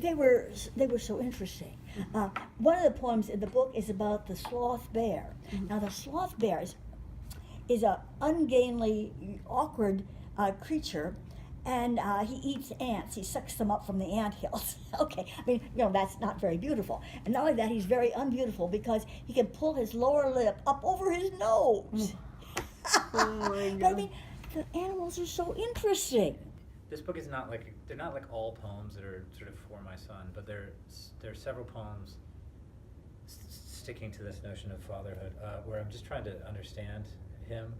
They were so interesting. One of the poems in the book is about the sloth bear. Now the sloth bear is a ungainly, awkward creature, and he eats ants. He sucks them up from the ant hills. Okay, I mean, that's not very beautiful. And not only that, he's very unbeautiful because he can pull his lower lip up over his nose. Oh my God. But I mean, the animals are so interesting. This book is not like, they're not like all poems that are sort of for my son, but there are several poems sticking to this notion of fatherhood, where I'm just trying to understand him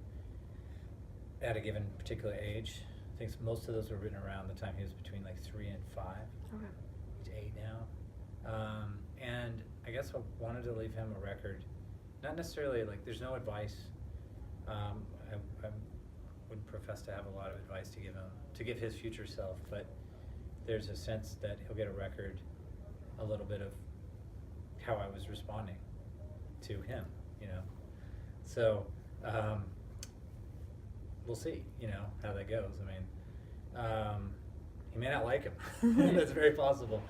at a given particular age. I think most of those were written around the time he was between like 3 and 5. Okay. He's 8 now. And I guess I wanted to leave him a record. Not necessarily, like, there's no advice. I wouldn't profess to have a lot of advice to give him, to give his future self, but there's a sense that he'll get a record, a little bit of how I was responding to him, So, we'll see, how that goes. I mean, he may not like him. That's very possible.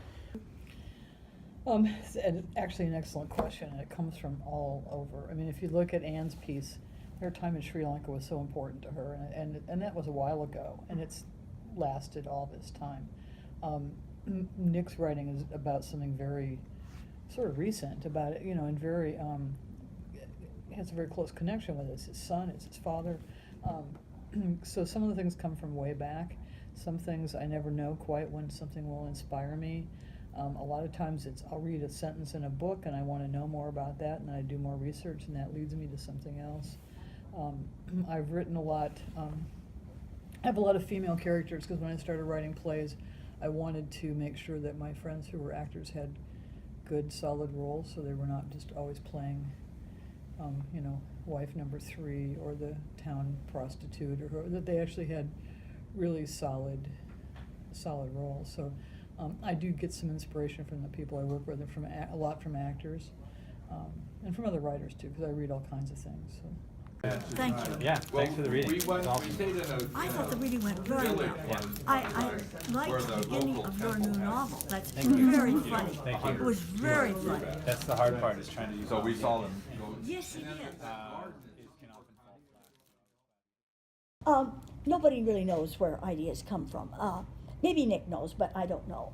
And actually an excellent question, and it comes from all over. I mean, if you look at Anne's piece, her time in Sri Lanka was so important to her, and that was a while ago, and it's lasted all this time. Nick's writing is about something very sort of recent about it, and very, has a very close connection with it. It's his son, it's his father. So some of the things come from way back. Some things I never know quite when something will inspire me. A lot of times I'll read a sentence in a book and I want to know more about that, and then I do more research and that leads me to something else. I've written a lot, I have a lot of female characters because when I started writing plays, I wanted to make sure that my friends who were actors had good, solid roles, so they were not just always playing, wife number 3 or the town prostitute, or that they actually had really solid roles. So I do get some inspiration from the people I work with, and from a lot from actors, and from other writers too, because I read all kinds of things. So. Thank you. Yeah, thanks for the reading. We stayed in I thought the reading went very well. I liked the beginning of your new novel. That's very funny. Thank you. It was very funny. That's the hard part, is trying to use. So we saw them go. Yes, it is. It can often fall flat. Nobody really knows where ideas come from. Maybe Nick knows, but I don't know.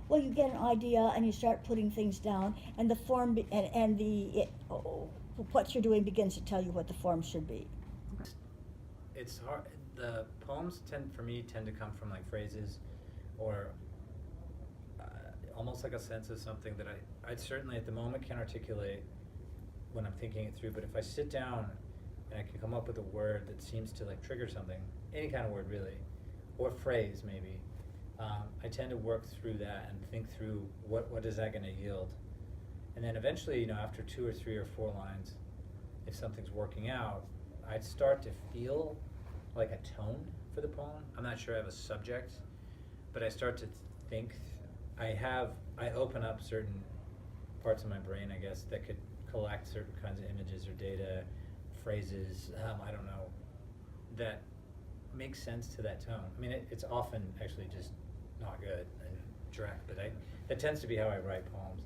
Well, you get an idea and you start putting things down, and the form what you're doing begins to tell you what the form should be. It's hard. The poems tend to come from like phrases, or almost like a sense of something that I certainly at the moment can't articulate when I'm thinking it through. But if I sit down and I can come up with a word that seems to like trigger something, any kind of word really, or phrase maybe, I tend to work through that and think through what is that going to yield. And then eventually, after 2 or 3 or 4 lines, if something's working out, I'd start to feel like a tone for the poem. I'm not sure I have a subject, but I start to think. I open up certain parts of my brain, I guess, that could collect certain kinds of images or data, phrases, I don't know, that makes sense to that tone. I mean, it's often actually just not good and direct, but that tends to be how I write poems.